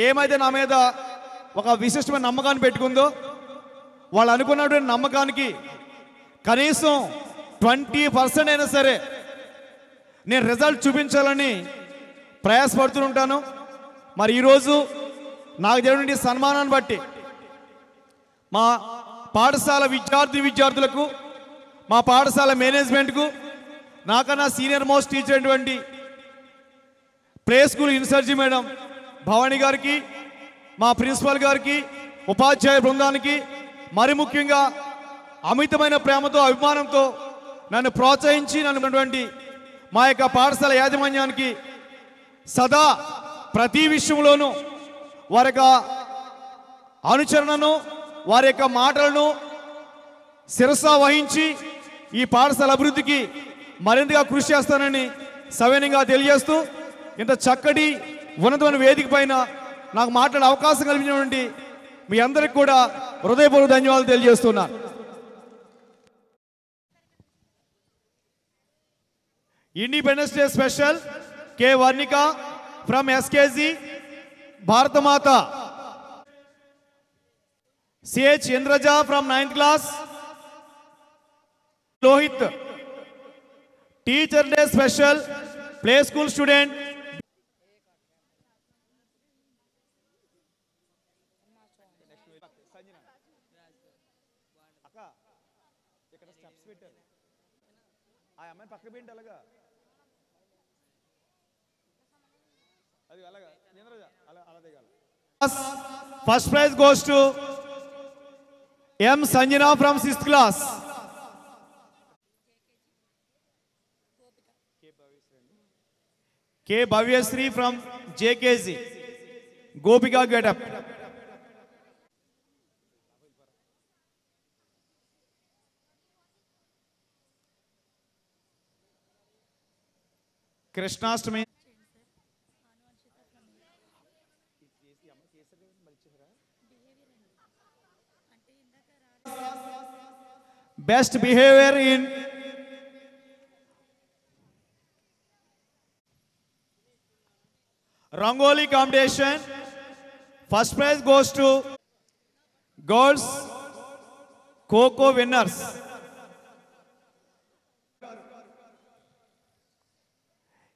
ఏమైతే నా మీద ఒక విశిష్టమైన నమ్మకాన్ని పెట్టుకుందో వాళ్ళు అనుకున్నటువంటి నమ్మకానికి కనీసం 20% అయినా సరే నేను రిజల్ట్ చూపించాలని ప్రయాసపడుతుంటాను. మరి ఈరోజు నాకు జరిగిన సన్మానాన్ని బట్టి మా పాఠశాల విద్యార్థులకు మా పాఠశాల మేనేజ్మెంట్కు నాకన్నా సీనియర్ మోస్ట్ టీచర్ అయినటువంటి play school incharge madam Bhavani గారికి, మా ప్రిన్సిపల్ గారికి, ఉపాధ్యాయ బృందానికి, మరి ముఖ్యంగా అమితమైన ప్రేమతో అభిమానంతో నన్ను ప్రోత్సహించి నన్ను మా యొక్క పాఠశాల యాజమాన్యానికి సదా ప్రతి విషయంలోనూ వారి యొక్క అనుచరణను, వారి యొక్క మాటలను శిరసా వహించి ఈ పాఠశాల అభివృద్ధికి మరింతగా కృషి చేస్తానని సవినయంగా తెలియజేస్తూ, ఇంత చక్కటి ఉన్నతమైన వేదిక పైన నాకు మాట్లాడే అవకాశం కల్పించినటువంటి మీ అందరికి కూడా హృదయపూర్వక ధన్యవాదాలు తెలియజేస్తున్నాను. Independence day special K Varnika from SKG Bharatamata, CH Indraja from 9th class, Lohith teacher day special play school student, first prize goes to M Sanjana from 6th class, K Bhavyasri from JKG Gopika getup, Krishnashtami best behavior in Rangoli competition. First prize goes to girls Kho winners.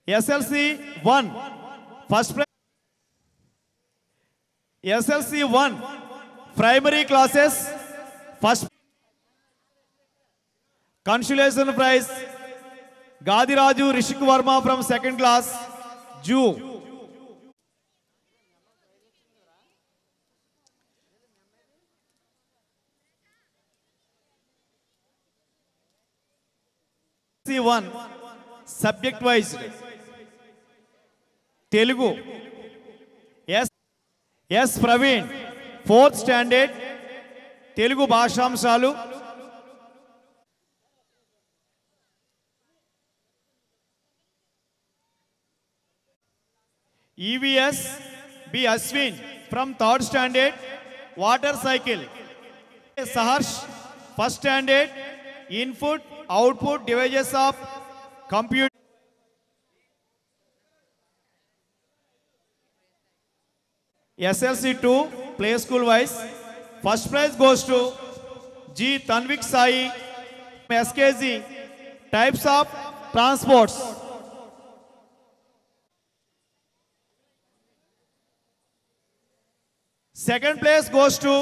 SLC 1 first prize. SLC 1 primary classes first consolation prize Gadiraju Rishik Verma from 2nd class Jew. C1 subject wise Telugu S Praveen 4th standard Telugu Bhashamsalu. EVS B Aswin from 3rd standard water cycle. Saharsh 1st standard input output devices of computer. SLC 2 play school wise first prize goes to G Tanvik Sai SKZ types of transports. Second place goes to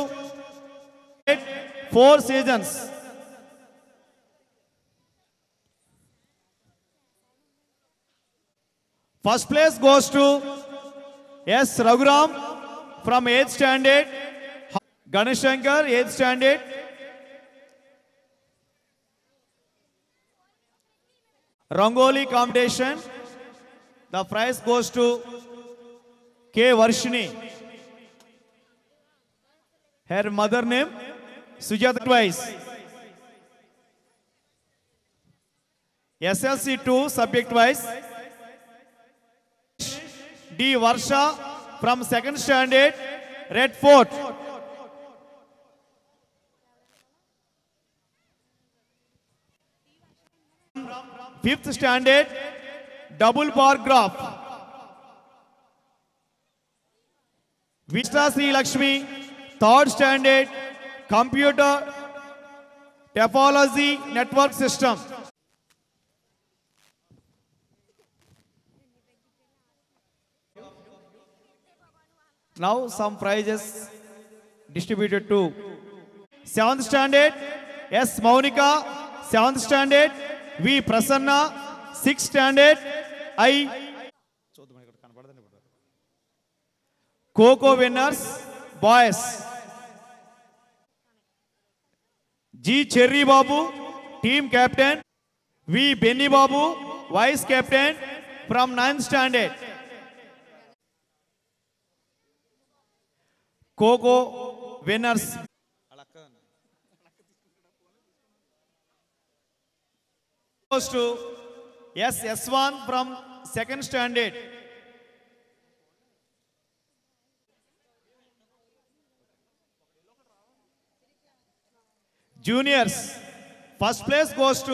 4 seasons. First place goes to S Raghuram from 8th standard. Ganashankar 8th standard. Rangoli competition. The prize goes to K Varshini. Her mother name Sujata twice. SLC 2 subject wise D Varsha from 2nd standard Red Fort. Fifth standard double bar graph. Vishta Sri Lakshmi 3rd standard computer topology network system. Now some prizes distributed to 7th standard S Maunika, 7th standard V Prasanna 6th standard I. Kho winners boys. G. Cherry Babu, team captain. V. Benny Babu, vice captain from 9th standard. Kho winners. Goes to S1 from 2nd standard. Juniors, first place goes to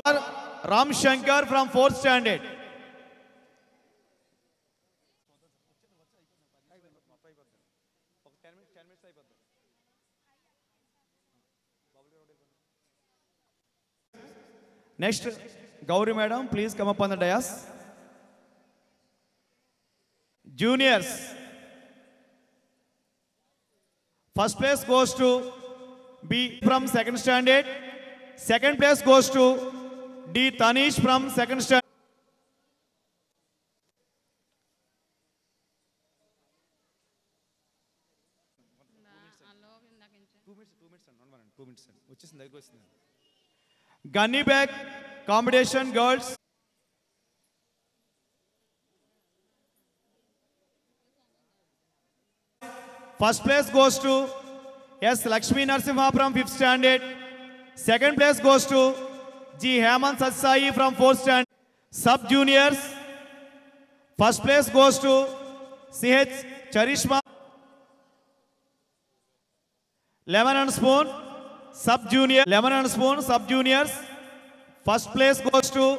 Ram Shankar from 4th standard. Next, Gauri madam, please come up on the dais. Juniors, first place goes to B from 2nd standard. Second place goes to D. Tanish from 2nd standard. Gunny bag competition girls. First place goes to S. Lakshmi Narsimha from 5th standard. Second place goes to G. Hemant Satsai from 4th standard. Sub juniors. First place goes to CH Charishma. Lemon and spoon. Sub junior. Lemon and spoon. Sub juniors. First place goes to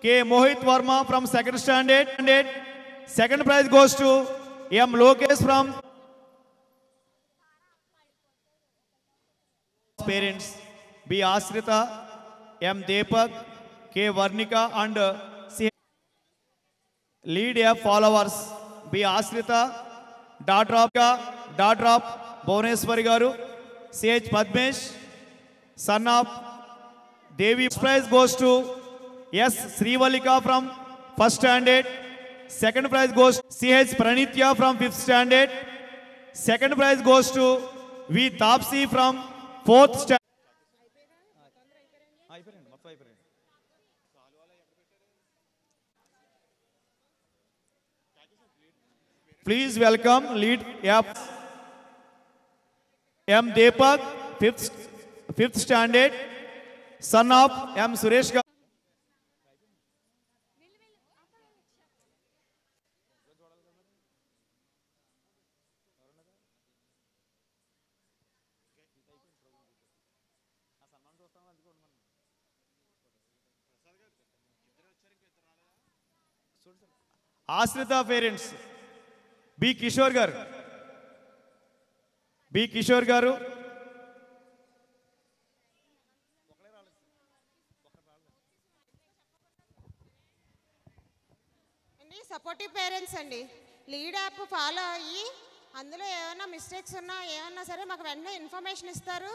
K. Mohit Verma from 2nd standard. Second prize goes to M. Lokesh from parents. B. Asrita, M. Deepak, K. Varnika and C. Lead F followers. B. Asrita, daughter of Bhuvaneswari Garu, C.H. Padmesh, son of Devi. Prize goes to S. Srivalika from 1st standard. Second prize goes to C.H. Pranitya from 5th standard. Second prize goes to V. Tapsi from 4th standard. Please welcome lead F. M. Deepak, 5th standard, son of M. Suresh Garu. Asrita parents. B. Kishore Garu. B. Kishore Garu. Supportive parents అండి. లీడ్ యాప్ ఫాలో అయ్యి అందులో ఏమైనా మిస్టేక్స్ ఉన్నా ఏమన్నా సరే మాకు వెంటనే ఇన్ఫర్మేషన్ ఇస్తారు.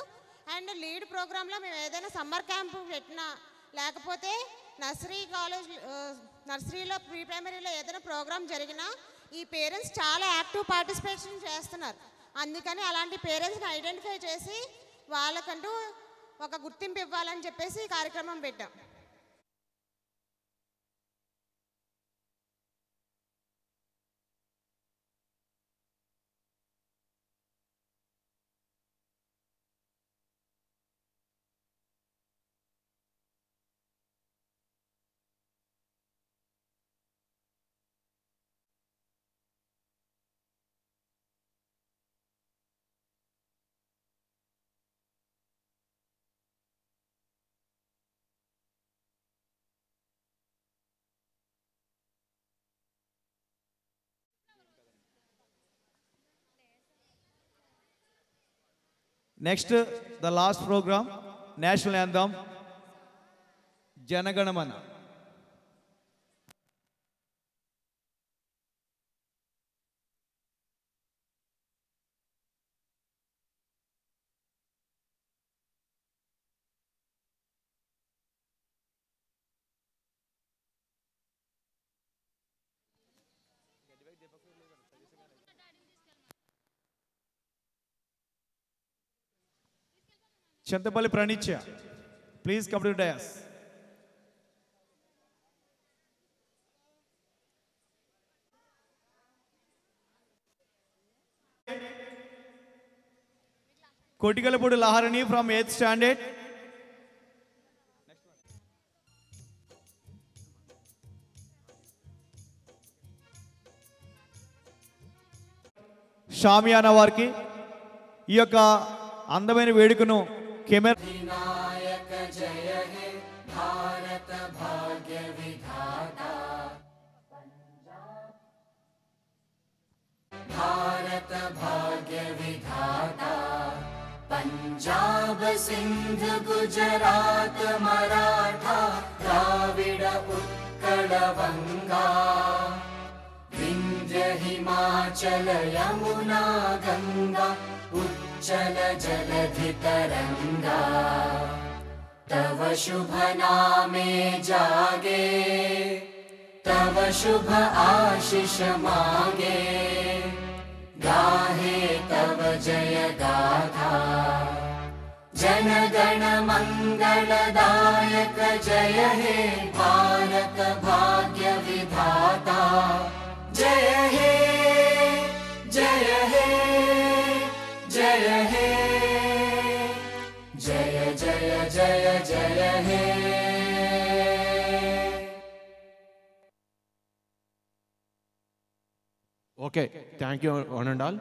అండ్ లీడ్ ప్రోగ్రాంలో మేము ఏదైనా సమ్మర్ క్యాంప్ పెట్టినా లేకపోతే నర్సరీలో ప్రీ ప్రైమరీలో ఏదైనా ప్రోగ్రామ్ జరిగినా ఈ పేరెంట్స్ చాలా యాక్టివ్ పార్టిసిపేషన్ చేస్తున్నారు. అందుకని అలాంటి పేరెంట్స్ని ఐడెంటిఫై చేసి వాళ్ళకంటూ ఒక గుర్తింపు ఇవ్వాలని చెప్పేసి ఈ కార్యక్రమం పెట్టాం. Next, the last program, National Anthem, Janaganamana. Chintapalli Pranitya please come to dais. Kotikalapudi Laharini from 8th standard. షామియానా వారికి ఈ యొక్క అందమైన వేడుకను కెమెరా వినాయక జయ హే భారత భాగ్య విధాత భారత భాగ్య విధాత పంజాబ్ సింధ్ గుజరాత్ మరాఠా ద్రావిడ ఉత్కళ వంగా వింధ్య హిమాచల యమునా గంగా ఉచ్చల జలధి तरंगा तव शुभ नामे जागे तव शुभ आशीष मागे गाहे तव जय गाथा जन गण मंगलदायक जय हे भारत भाग्य विधाता जय हे जय हे जय हे जय जय जय जय हे. Okay, thank you one and all.